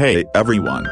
Hey everyone.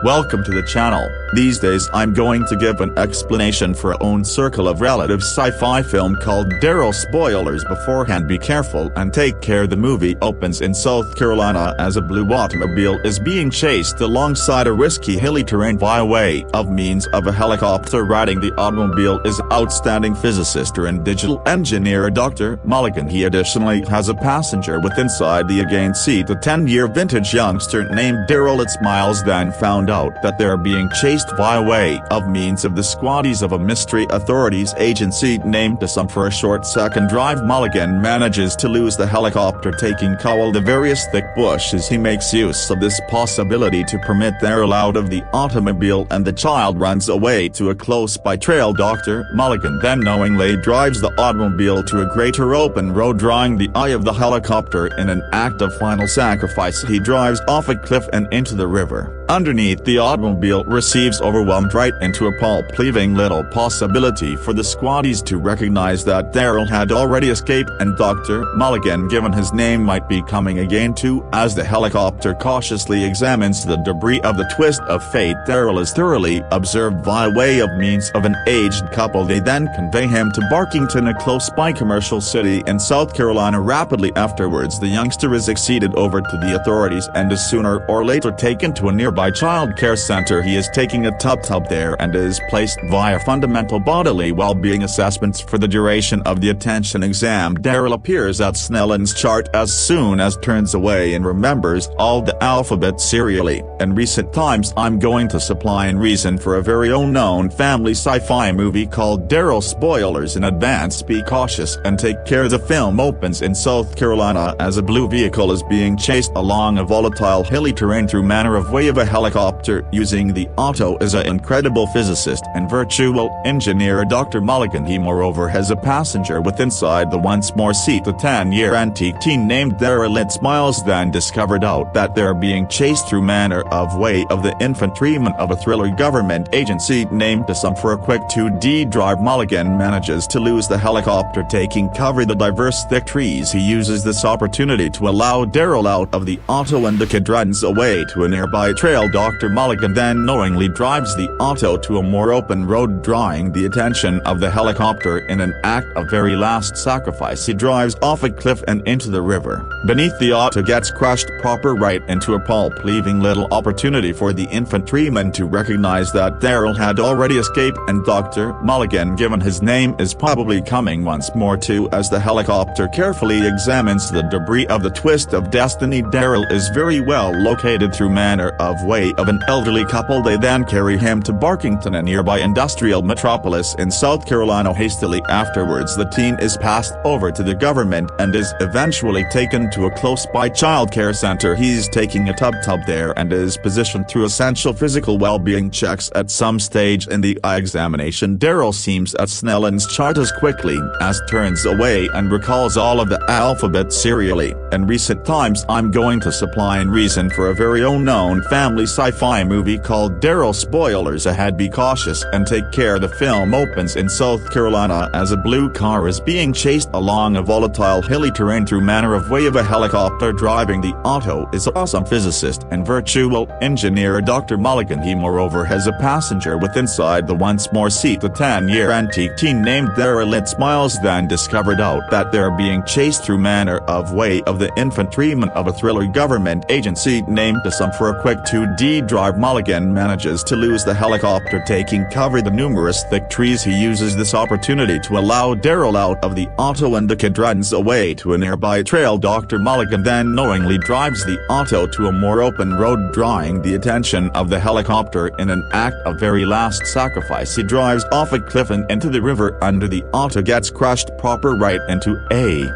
Welcome to the channel. These days I'm going to give an explanation for a own circle of relative sci-fi film called Daryl. Spoilers beforehand, be careful and take care. The movie opens in South Carolina as a blue automobile is being chased alongside a risky hilly terrain by way of means of a helicopter. Riding the automobile is outstanding physicist and digital engineer Dr. Mulligan. He additionally has a passenger with inside the again seat a 10-year vintage youngster named Daryl. It's Miles then found out that they're being chased by way of means of the squaddies of a mystery authorities agency named ASUM. For a short second drive, Mulligan manages to lose the helicopter, taking cover the various thick bushes. He makes use of this possibility to permit Daryl out of the automobile, and the child runs away to a close-by trail. Dr. Mulligan then knowingly drives the automobile to a greater open road, drawing the eye of the helicopter. In an act of final sacrifice, he drives off a cliff and into the river. Underneath, the automobile receives overwhelmed right into a pulp, leaving little possibility for the squaddies to recognize that Daryl had already escaped, and Dr. Mulligan, given his name, might be coming again too. As the helicopter cautiously examines the debris of the twist of fate, Daryl is thoroughly observed via way of means of an aged couple. They then convey him to Barkington, a close-by commercial city in South Carolina. Rapidly afterwards, the youngster is acceded over to the authorities and is sooner or later taken to a nearby child care center. He is taking a tub there and is placed via fundamental bodily well-being assessments for the duration of the attention exam. Daryl appears at Snellen's chart as soon as turns away and remembers all the alphabet serially. In recent times I'm going to supply a reason for a very unknown family sci-fi movie called Daryl. Spoilers in advance, be cautious and take care. The film opens in South Carolina as a blue vehicle is being chased along a volatile hilly terrain through manner of way of a helicopter. Using the auto is an incredible physicist and virtual engineer Dr. Mulligan. He moreover has a passenger with inside the once more seat a 10-year antique teen named Daryl. It's Miles then discovered out that they're being chased through manner of way of the infantryman of a thriller government agency named ASUM. For a quick 2D drive, Mulligan manages to lose the helicopter, taking cover the diverse thick trees. He uses this opportunity to allow Daryl out of the auto, and the kid runs away to a nearby trail. Dr. Mulligan then knowingly drives the auto to a more open road, drawing the attention of the helicopter. In an act of very last sacrifice, he drives off a cliff and into the river. Beneath, the auto gets crushed proper right into a pulp, leaving little opportunity for the infantryman to recognize that Daryl had already escaped, and Dr. Mulligan, given his name, is probably coming once more too. As the helicopter carefully examines the debris of the twist of destiny, Daryl is very well located through manner of way of an elderly couple. They then carry him to Barkington, a nearby industrial metropolis in South Carolina. Hastily afterwards, the teen is passed over to the government and is eventually taken to a close-by child care center. He's taking a tub there and is positioned through essential physical well-being checks. At some stage in the eye examination, Daryl seems at Snellen's chart as quickly as turns away and recalls all of the alphabet serially. In recent times I'm going to supply a reason for a very unknown family sci-fi movie called Daryl. Spoilers ahead, be cautious and take care. The film opens in South Carolina as a blue car is being chased along a volatile hilly terrain through manner of way of a helicopter. Driving the auto is ASUM physicist and virtual engineer Dr. Mulligan. He moreover has a passenger with inside the once more seat a 10-year antique teen named Daryl. It's Miles then discovered out that they're being chased through manner of way of the infantryman of a thriller government agency named ASUM. For a quick 2D drive, Mulligan manages to lose the helicopter, taking cover the numerous thick trees. He uses this opportunity to allow Daryl out of the auto, and the kid runs away to a nearby trail. Dr. Mulligan then knowingly drives the auto to a more open road, drawing the attention of the helicopter. In an act of very last sacrifice, he drives off a cliff and into the river. Under, the auto gets crushed proper right into a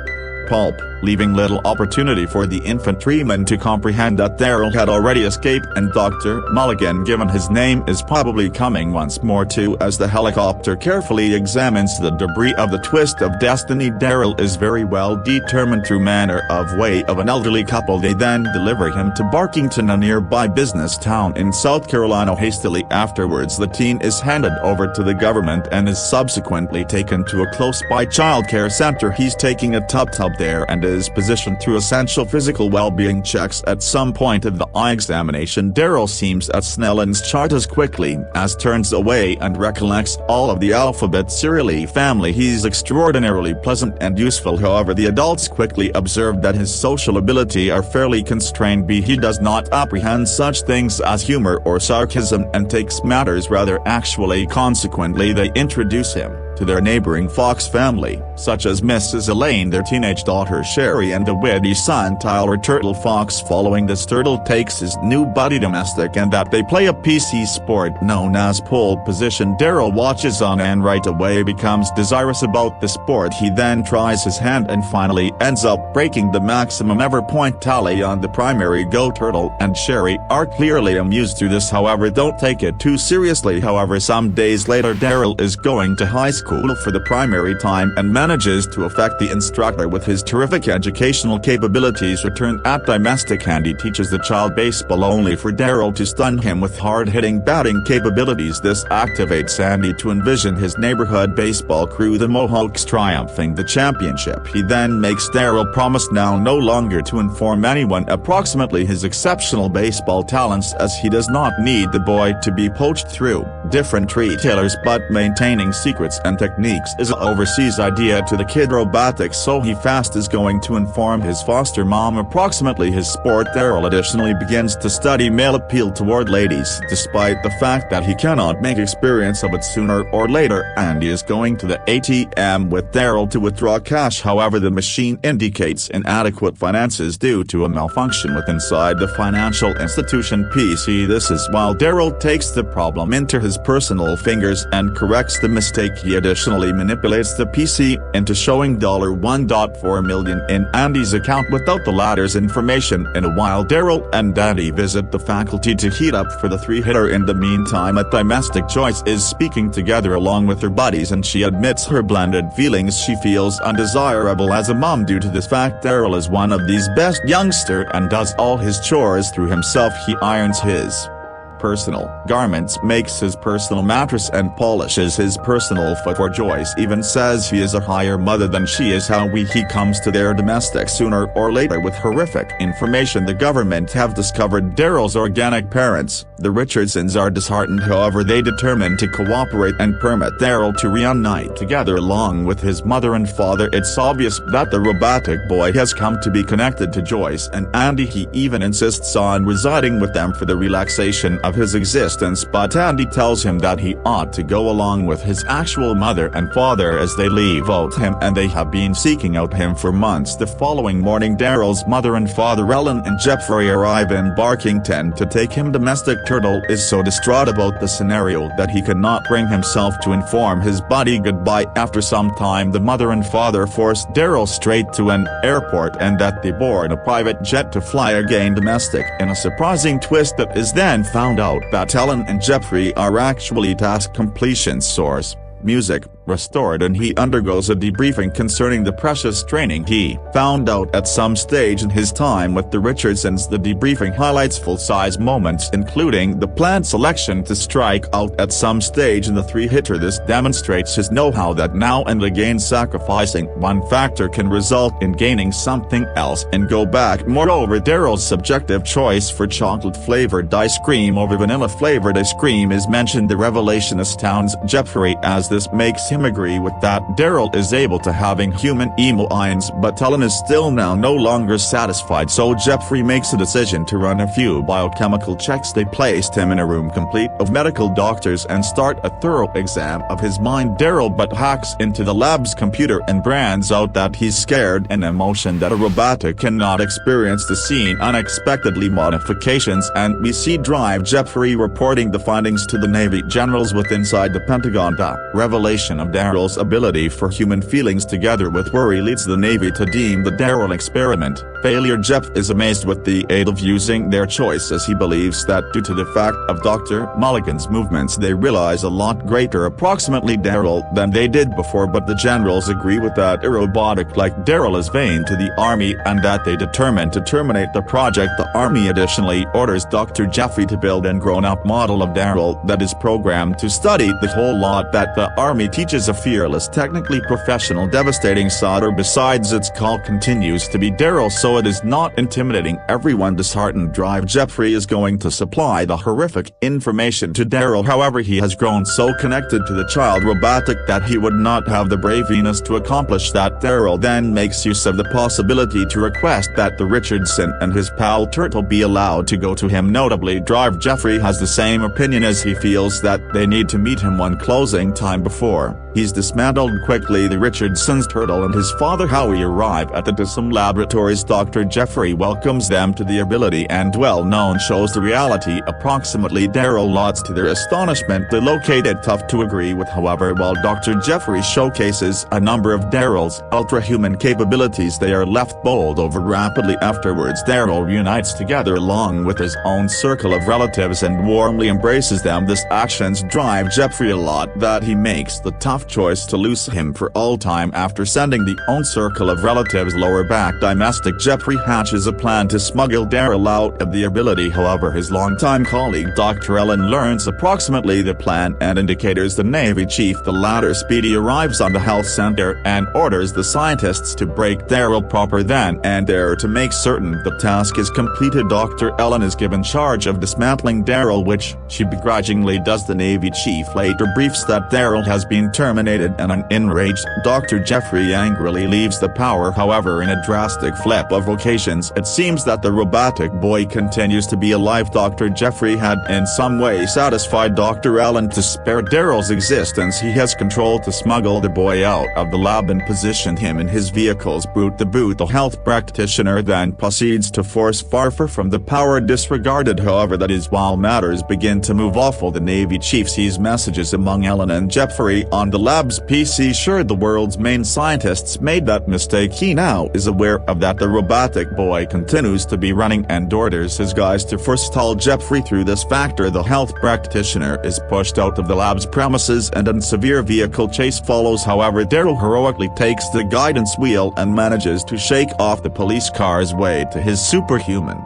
pulp, leaving little opportunity for the infantryman to comprehend that Daryl had already escaped, and Dr. Mulligan, given his name, is probably coming once more too. As the helicopter carefully examines the debris of the twist of destiny, Daryl is very well determined through manner of way of an elderly couple. They then deliver him to Barkington, a nearby business town in South Carolina. Hastily afterwards, the teen is handed over to the government and is subsequently taken to a close-by child care center. He's taking a tub there and his position through essential physical well-being checks. At some point of the eye examination, Daryl seems at Snellen's chart as quickly as turns away and recollects all of the alphabet serially family. He's extraordinarily pleasant and useful. However, the adults quickly observe that his social ability are fairly constrained. He does not apprehend such things as humor or sarcasm and takes matters rather actually. Consequently, they introduce him to their neighboring Fox family, such as Mrs. Elaine, their teenage daughter Sherry, and the witty son Tyler Turtle Fox. Following this, Turtle takes his new buddy domestic and that they play a PC sport known as pole position. Daryl watches on and right away becomes desirous about the sport. He then tries his hand and finally ends up breaking the maximum ever point tally on the primary go. Turtle and Sherry are clearly amused through this, however don't take it too seriously. However, some days later Daryl is going to high school for the primary time and manages to affect the instructor with his terrific educational capabilities. Returned at domestic, Andy teaches the child baseball only for Daryl to stun him with hard-hitting batting capabilities. This activates Andy to envision his neighborhood baseball crew, the Mohawks, triumphing the championship. He then makes Daryl promise now no longer to inform anyone approximately his exceptional baseball talents, as he does not need the boy to be poached through different retailers, but maintaining secrets and techniques is an overseas idea to the kid. Robotics, so he fast is going to inform his foster mom approximately his sport. Daryl additionally begins to study male appeal toward ladies, despite the fact that he cannot make experience of it. Sooner or later, Andy is going to the ATM with Daryl to withdraw cash. However, the machine indicates inadequate finances due to a malfunction with inside the financial institution PC. This is while Daryl takes the problem into his personal fingers and corrects the mistake. He additionally manipulates the PC into showing $1.4 million in Andy's account without the latter's information. In a while, Daryl and Andy visit the faculty to heat up for the three-hitter. In the meantime, at domestic, Joyce is speaking together along with her buddies, and she admits her blended feelings. She feels undesirable as a mom due to this fact. Daryl is one of these best youngster and does all his chores through himself. He irons his personal garments, makes his personal mattress, and polishes his personal footwear. Joyce even says he is a higher mother than she is. He comes to their domestic sooner or later with horrific information. The government have discovered Daryl's organic parents. The Richardsons are disheartened, however they determine to cooperate and permit Daryl to reunite together along with his mother and father. It's obvious that the robotic boy has come to be connected to Joyce and Andy. He even insists on residing with them for the relaxation of his existence, but Andy tells him that he ought to go along with his actual mother and father as they leave out him, and they have been seeking out him for months. The following morning, Daryl's mother and father Ellen and Jeffrey arrive in Barkington to take him domestic. Turtle is so distraught about the scenario that he cannot bring himself to inform his buddy goodbye. After some time, the mother and father force Daryl straight to an airport and that they board a private jet to fly again domestic. In a surprising twist, that is then found out that Ellen and Jeffrey are actually task completion source. Music restored, and he undergoes a debriefing concerning the precious training he found out at some stage in his time with the Richardsons. The debriefing highlights full-size moments, including the planned selection to strike out at some stage in the three-hitter. This demonstrates his know-how that now and again sacrificing one factor can result in gaining something else and go back. Moreover, Daryl's subjective choice for chocolate-flavored ice cream over vanilla-flavored ice cream is mentioned. The revelation astounds Jeffrey, as this makes him agree with that. Daryl is able to having human emotions, but Ellen is still now no longer satisfied, so Jeffrey makes a decision to run a few biochemical checks. They placed him in a room complete of medical doctors and start a thorough exam of his mind. Daryl but hacks into the lab's computer and brands out that he's scared, an emotion that a robotic cannot experience. The scene unexpectedly modifications, and we see Drive Jeffrey reporting the findings to the Navy generals with inside the Pentagon. The revelation of Daryl's ability for human feelings together with worry leads the Navy to deem the Daryl experiment failure. Jeff is amazed with the aid of using their choice, as he believes that due to the fact of Dr. Mulligan's movements they realize a lot greater approximately Daryl than they did before, but the generals agree with that a robotic like Daryl is vain to the army and that they determine to terminate the project. The army additionally orders Dr. Jeffrey to build a grown-up model of Daryl that is programmed to study the whole lot that the army teaches, a fearless, technically professional, devastating soldier. Besides, its call continues to be Daryl, so it is not intimidating. Everyone disheartened. Jeffrey is going to supply the horrific information to Daryl. However, he has grown so connected to the child robotic that he would not have the braveness to accomplish that. Daryl then makes use of the possibility to request that the Richardson and his pal Turtle be allowed to go to him. Notably, Jeffrey has the same opinion, as he feels that they need to meet him one closing time before he's dismantled quickly. The Richardsons, Turtle and his father Howie arrive at the DSM laboratories. Dr. Jeffrey welcomes them to the ability and well-known shows the reality approximately Daryl lots. To their astonishment, they locate it tough to agree with. However, while Dr. Jeffrey showcases a number of Daryl's ultra-human capabilities, they are left bowled over rapidly. Afterwards, Daryl reunites together along with his own circle of relatives and warmly embraces them. These actions drive Jeffrey a lot that he makes the tough choice to lose him for all time. After sending the own circle of relatives lower back domestic, Jeffrey hatches a plan to smuggle Daryl out of the ability. However, his longtime colleague Dr. Ellen learns approximately the plan and indicators the Navy chief. The latter speedy arrives on the health center and orders the scientists to break Daryl proper then and there to make certain the task is completed. Dr. Ellen is given charge of dismantling Daryl, which she begrudgingly does. The Navy chief later briefs that Daryl has been terminated, and an enraged Dr. Jeffrey angrily leaves the power. However, in a drastic flip of occasions, it seems that the robotic boy continues to be alive. Dr. Jeffrey had in some way satisfied Dr. Ellen to spare Daryl's existence. He has control to smuggle the boy out of the lab and position him in his vehicle's boot. The health practitioner then proceeds to force Farfar from the power disregarded. However, that is while matters begin to move awful. The Navy chief sees messages among Ellen and Jeffrey on the lab's PC. Sure, the world's main scientists made that mistake. He now is aware of that. The robotic boy continues to be running and orders his guys to forestall Jeffrey. Through this factor, the health practitioner is pushed out of the lab's premises and a severe vehicle chase follows. However, Daryl heroically takes the guidance wheel and manages to shake off the police car's way to his superhuman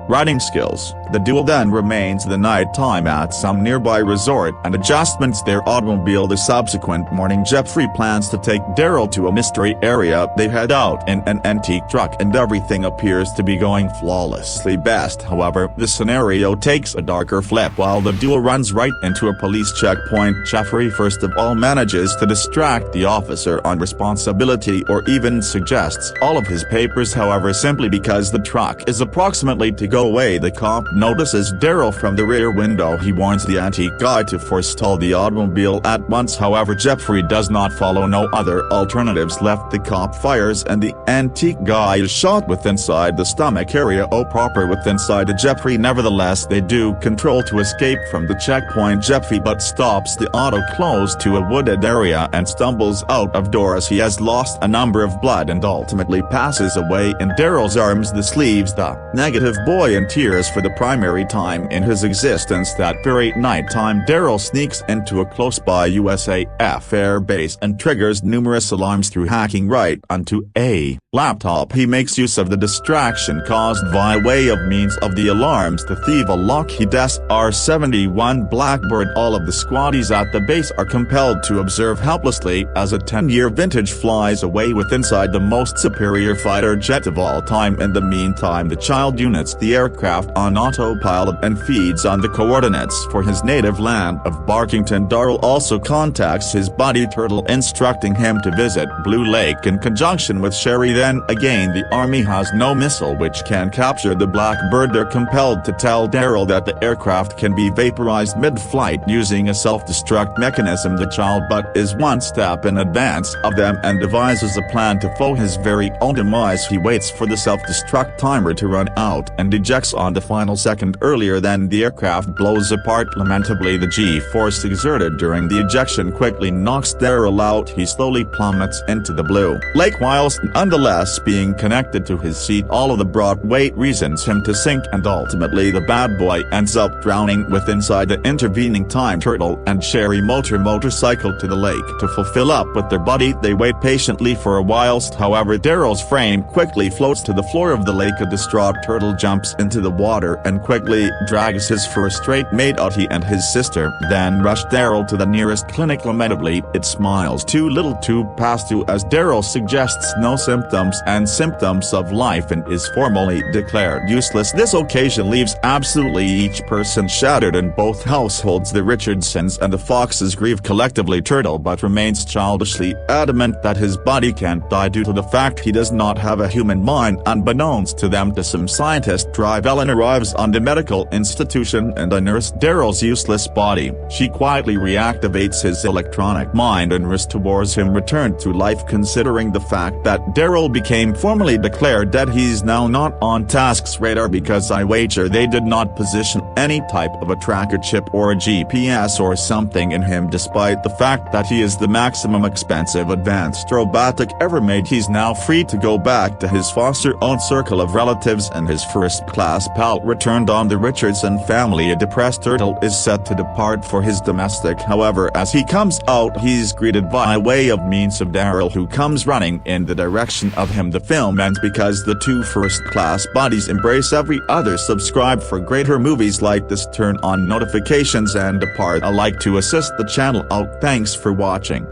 riding skills. The duo then remains the night time at some nearby resort and adjustments their automobile. The subsequent morning, Jeffrey plans to take Daryl to a mystery area. They head out in an antique truck and everything appears to be going flawlessly best. However, the scenario takes a darker flip while the duo runs right into a police checkpoint. Jeffrey first of all manages to distract the officer on responsibility, or even suggests all of his papers. However, simply because the truck is approximately to go away, the cop notices Daryl from the rear window. He warns the antique guy to forestall the automobile at once. However, Jeffrey does not follow. No other alternatives left. The cop fires and the antique guy is shot with inside the stomach area. Proper with inside the Jeffrey. Nevertheless, they do control to escape from the checkpoint. Jeffrey but stops the auto close to a wooded area and stumbles out of doors. He has lost a number of blood and ultimately passes away in Daryl's arms. This leaves the negative boy in tears for the primary time in his existence. That very night time, Daryl sneaks into a close-by USAF air base and triggers numerous alarms through hacking right onto a laptop. He makes use of the distraction caused by way of means of the alarms to thieve a Lockheed SR-71 Blackbird. All of the squaddies at the base are compelled to observe helplessly as a 10-year vintage flies away with inside the most superior fighter jet of all time. In the meantime, the child units the aircraft on autopilot and feeds on the coordinates for his native land of Barkington. Daryl also contacts his buddy Turtle, instructing him to visit Blue Lake in conjunction with Sherry. Then again, the army has no missile which can capture the Blackbird. They're compelled to tell Daryl that the aircraft can be vaporized mid-flight using a self-destruct mechanism. The child but is one step in advance of them and devises a plan to foe his very own demise. He waits for the self-destruct timer to run out and ejects on the final second earlier than the aircraft blows apart. Lamentably, the G-force exerted during the ejection quickly knocks Daryl out. He slowly plummets into the blue lake whilst nonetheless being connected to his seat. All of the brought weight reasons him to sink, and ultimately the bad boy ends up drowning with inside the intervening time Turtle and Sherry motorcycle to the lake to fulfill up with their buddy. They wait patiently for a whilst, however, Daryl's frame quickly floats to the floor of the lake. A distraught Turtle jumps into the water and quickly drags his first-rate mate out. He and his sister then rush Daryl to the nearest clinic. Lamentably, it smiles too little to pass through as Daryl suggests no symptoms of life and is formally declared useless. This occasion leaves absolutely each person shattered in both households. The Richardsons and the Foxes grieve collectively. Turtle but remains childishly adamant that his buddy can't die due to the fact he does not have a human mind. Unbeknownst to them, some scientist drive Ellen arrives on the medical institution and unearths Daryl's useless body. She quietly reactivates his electronic mind and restores him return to life. Considering the fact that Daryl became formally declared dead, he's now not on task's radar because I wager they did not position any type of a tracker chip or a GPS or something in him. Despite the fact that he is the maximum expensive advanced robotic ever made, he's now free to go back to his foster-owned circle of relatives and his first-class pal returned on. The Richardson family. A depressed Turtle is set to depart for his domestic. However, as he comes out, he's greeted by way of means of Daryl, who comes running in the direction of him. The film ends because the two first-class bodies embrace every other. Subscribe for greater movies like this, turn on notifications and depart a like to assist the channel out. Thanks for watching.